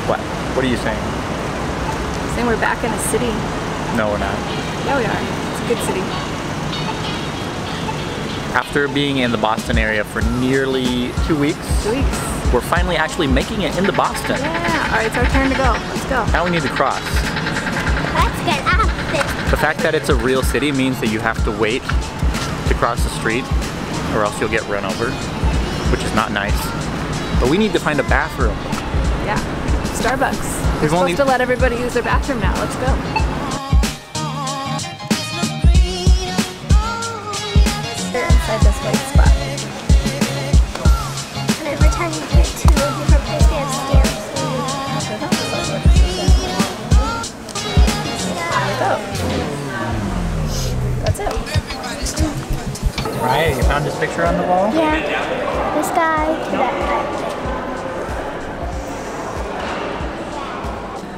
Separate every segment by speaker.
Speaker 1: What? What are you saying?
Speaker 2: I'm saying we're back in a city.
Speaker 1: No, we're not.
Speaker 2: Yeah, we are. It's a good city.
Speaker 1: After being in the Boston area for nearly 2 weeks, we're finally actually making it into Boston.
Speaker 2: Yeah, alright, it's our turn to go. Let's go.
Speaker 1: Now we need to cross.
Speaker 3: Let's get up this.
Speaker 1: The fact that it's a real city means that you have to wait to cross the street or else you'll get run over, which is not nice. But we need to find a bathroom.
Speaker 2: Yeah, Starbucks. We're supposed to let everybody use their bathroom now. Let's go. Inside this white spot.
Speaker 3: And every time you get to a different place, they have stamps.
Speaker 2: That's it.
Speaker 1: Right, you found this picture on the wall?
Speaker 3: Yeah. This guy to that guy.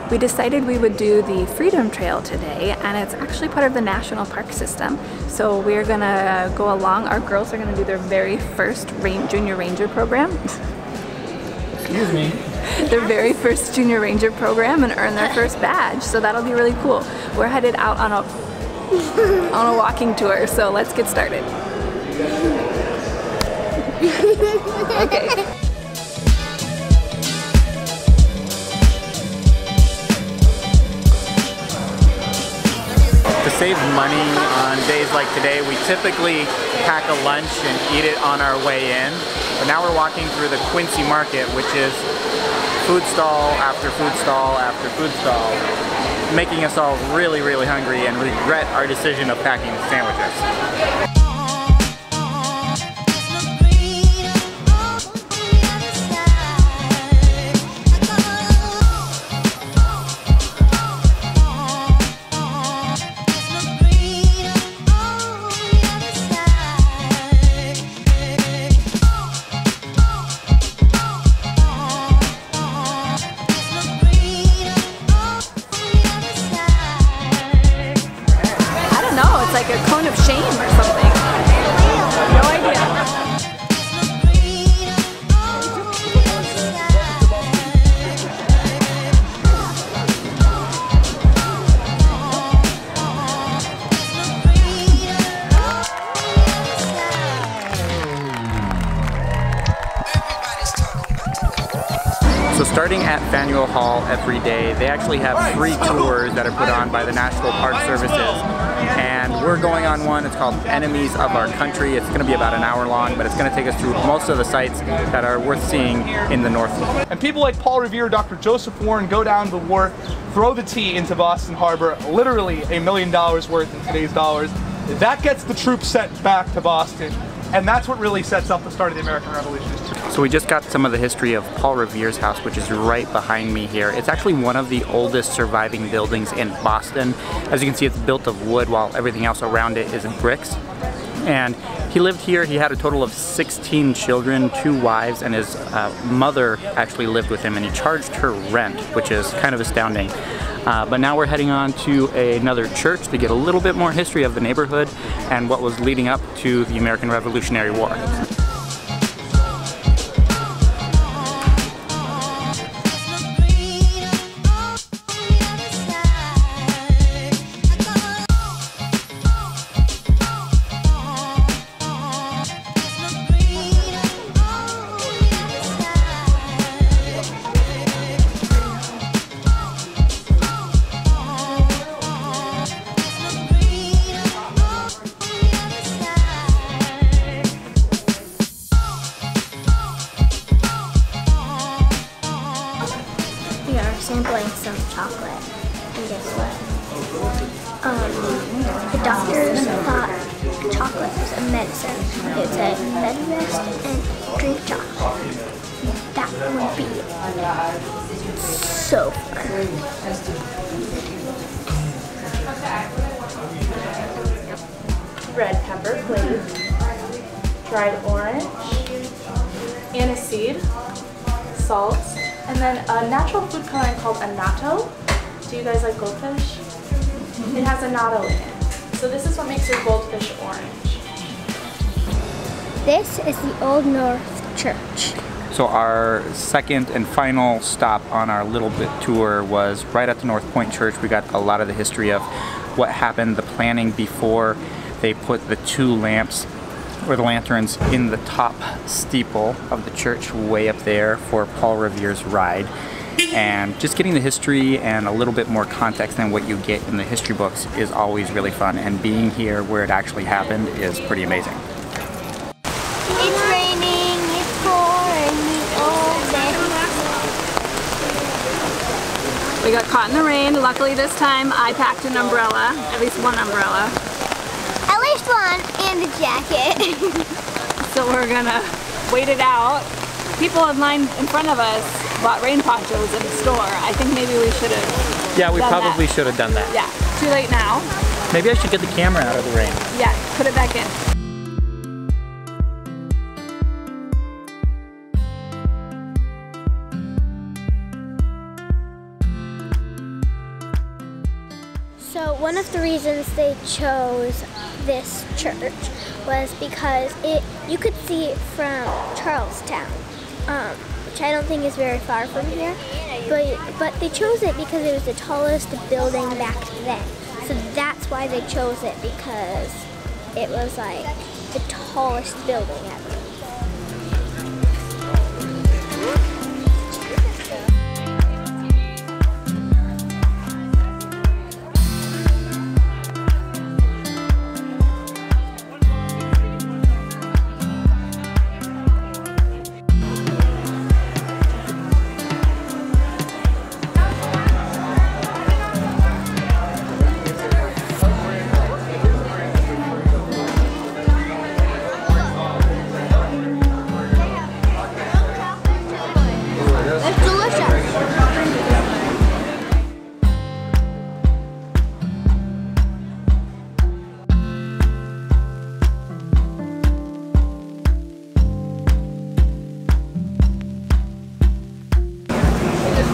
Speaker 2: We decided we would do the Freedom Trail today, and it's actually part of the National Park System. So we're gonna go along. Our girls are gonna do their very first Junior Ranger program.
Speaker 1: Excuse me.
Speaker 2: Their very first Junior Ranger program and earn their first badge. So that'll be really cool. We're headed out on a walking tour. So let's get started. Okay.
Speaker 1: To save money on days like today, we typically pack a lunch and eat it on our way in. But now we're walking through the Quincy Market, which is food stall after food stall after food stall, making us all really, really hungry and regret our decision of packing sandwiches.
Speaker 2: Like a cone of shame or something. No idea.
Speaker 1: So starting at Faneuil Hall every day, they actually have free tours that are put on by the National Park Services. And we're going on one. It's called Enemies of Our Country. It's going to be about an hour long, but it's going to take us through most of the sites that are worth seeing in the North.
Speaker 4: And people like Paul Revere, Dr. Joseph Warren go down the wharf, throw the tea into Boston Harbor, literally $1 million worth in today's dollars. That gets the troops sent back to Boston. And that's what really sets up the start of the American Revolution.
Speaker 1: So we just got some of the history of Paul Revere's house, which is right behind me here. It's actually one of the oldest surviving buildings in Boston. As you can see, it's built of wood while everything else around it is in bricks. And he lived here. He had a total of 16 children, 2 wives, and his mother actually lived with him, and he charged her rent, which is kind of astounding. But now we're heading on to another church to get a little bit more history of the neighborhood and what was leading up to the American Revolutionary War.
Speaker 3: Sampling some chocolate, and guess what? The doctors thought chocolate was a medicine. It said bed rest and drink chocolate. That would be so fun.
Speaker 2: Red pepper, please. Dried orange, aniseed, salt, and then a natural food coloring called annatto. Do you guys like goldfish? It has annatto in it. So this is what makes your goldfish orange.
Speaker 3: This is the Old North Church.
Speaker 1: So our second and final stop on our little bit tour was right at the North Point Church. We got a lot of the history of what happened, the planning before they put the 2 lamps or the lanterns in the top steeple of the church way up there for Paul Revere's ride. And just getting the history and a little bit more context than what you get in the history books is always really fun, and being here where it actually happened is pretty amazing.
Speaker 3: It's raining, it's pouring all day.
Speaker 2: We got caught in the rain. Luckily this time I packed an umbrella, at least one umbrella.
Speaker 3: At least one, and a jacket.
Speaker 2: So we're gonna wait it out. People in line in front of us bought rain ponchos in the store. I think maybe we should have.
Speaker 1: Yeah, we probably should have done that.
Speaker 2: Yeah, too late now.
Speaker 1: Maybe I should get the camera out of the rain.
Speaker 2: Yeah, put it back in.
Speaker 3: So one of the reasons they chose this church was because you could see it from Charlestown, which I don't think is very far from here, but they chose it because it was the tallest building back then. So that's why they chose it, because it was like the tallest building ever.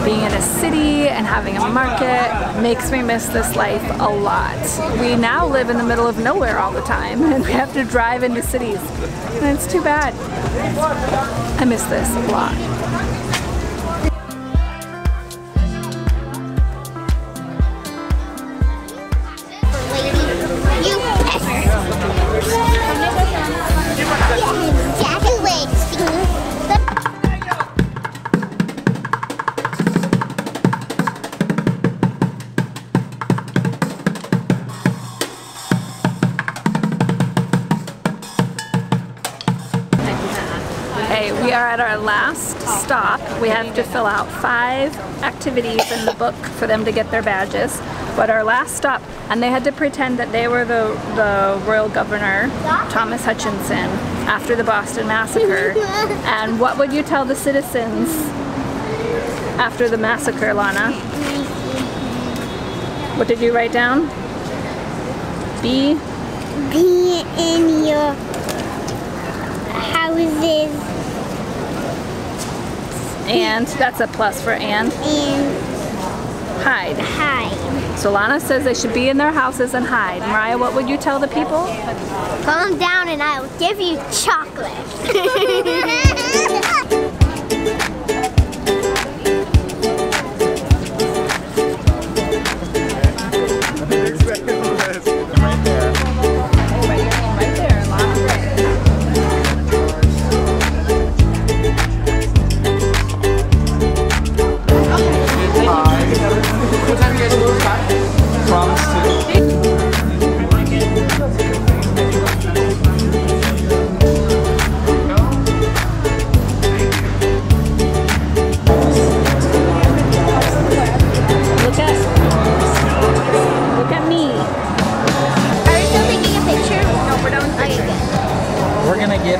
Speaker 2: Being in a city and having a market makes me miss this life a lot. We now live in the middle of nowhere all the time, and we have to drive into cities, and it's too bad. I miss this a lot. We are at our last stop. We have to fill out 5 activities in the book for them to get their badges. But our last stop, and they had to pretend that they were the royal governor, Thomas Hutchinson, after the Boston Massacre. And what would you tell the citizens after the massacre, Lana? What did you write down? Be in your houses. And that's a plus for and.
Speaker 3: And
Speaker 2: hide.
Speaker 3: hide.
Speaker 2: So Lana says they should be in their houses and hide. Mariah, what would you tell the people?
Speaker 3: Calm down and I will give you chocolate.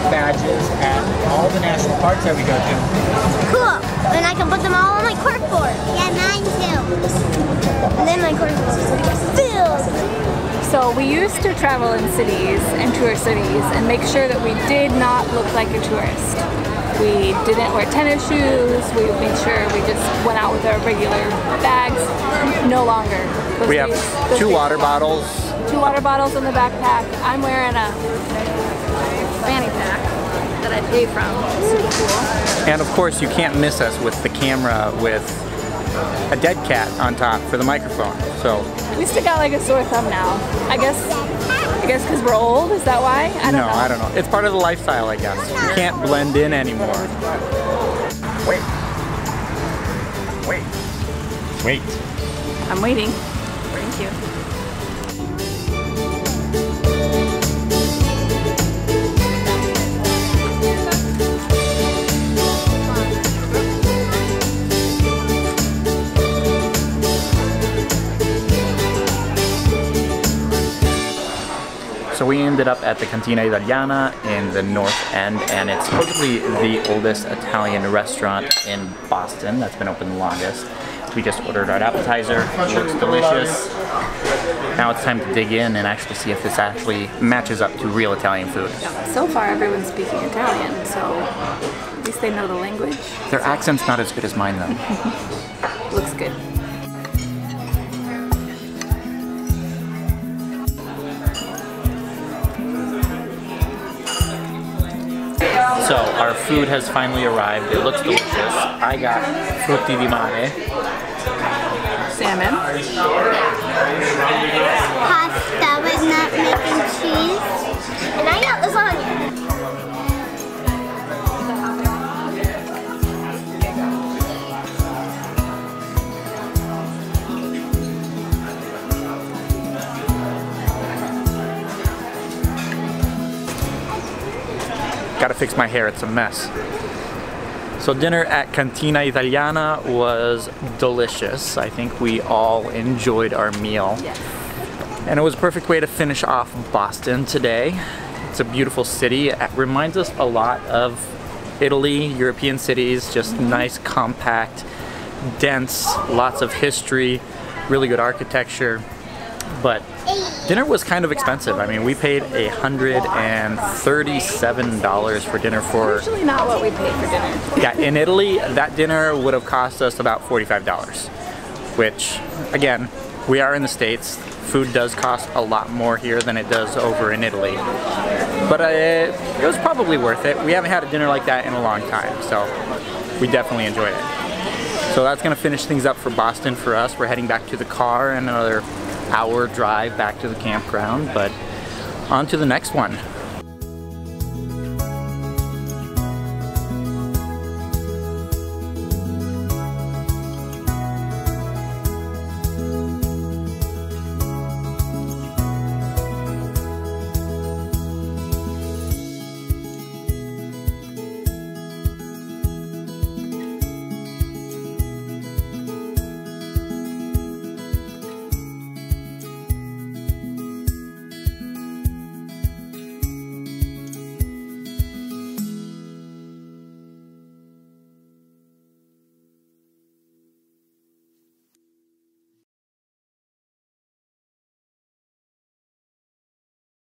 Speaker 1: Badges at all the national parks that we go to.
Speaker 3: Cool. And I can put them all on my corkboard. Yeah, mine too. And then my corkboard is filled.
Speaker 2: So we used to travel in cities and tour cities and make sure that we did not look like a tourist. We didn't wear tennis shoes. We made sure we just went out with our regular bags. No longer.
Speaker 1: We have 2 water bottles.
Speaker 2: 2 water bottles in the backpack. I'm wearing a fanny pack. that I pay from. Super cool.
Speaker 1: And of course, you can't miss us with the camera with a dead cat on top for the microphone. So
Speaker 2: we still got like a sore thumb now. I guess because we're old. Is that why? I don't know.
Speaker 1: I don't know. It's part of the lifestyle, I guess. You can't blend in anymore. Wait.
Speaker 2: I'm waiting. Thank you.
Speaker 1: So we ended up at the Cantina Italiana in the North End, and it's supposedly the oldest Italian restaurant in Boston that's been open the longest. We just ordered our appetizer. It looks delicious. Now it's time to dig in and actually see if this actually matches up to real Italian food.
Speaker 2: So far everyone's speaking Italian, so at least they know the language.
Speaker 1: Their accent's not as good as mine though.
Speaker 2: Looks good.
Speaker 1: So our food has finally arrived. It looks delicious. I got frutti di mare.
Speaker 2: Salmon.
Speaker 3: Pasta with nutmeg and cheese. And I got lasagna.
Speaker 1: Gotta fix my hair, it's a mess. So dinner at Cantina Italiana was delicious. I think we all enjoyed our meal.
Speaker 2: Yes.
Speaker 1: And it was a perfect way to finish off Boston today. It's a beautiful city. It reminds us a lot of Italy, European cities, just nice, compact, dense, lots of history, really good architecture. But dinner was kind of expensive. I mean, we paid $137 for dinner for...
Speaker 2: Usually not what we pay for dinner.
Speaker 1: Yeah, in Italy, that dinner would have cost us about $45, which, again, we are in the States. Food does cost a lot more here than it does over in Italy. But it was probably worth it. We haven't had a dinner like that in a long time, so we definitely enjoyed it. So that's gonna finish things up for Boston for us. We're heading back to the car and another hour drive back to the campground, but on to the next one.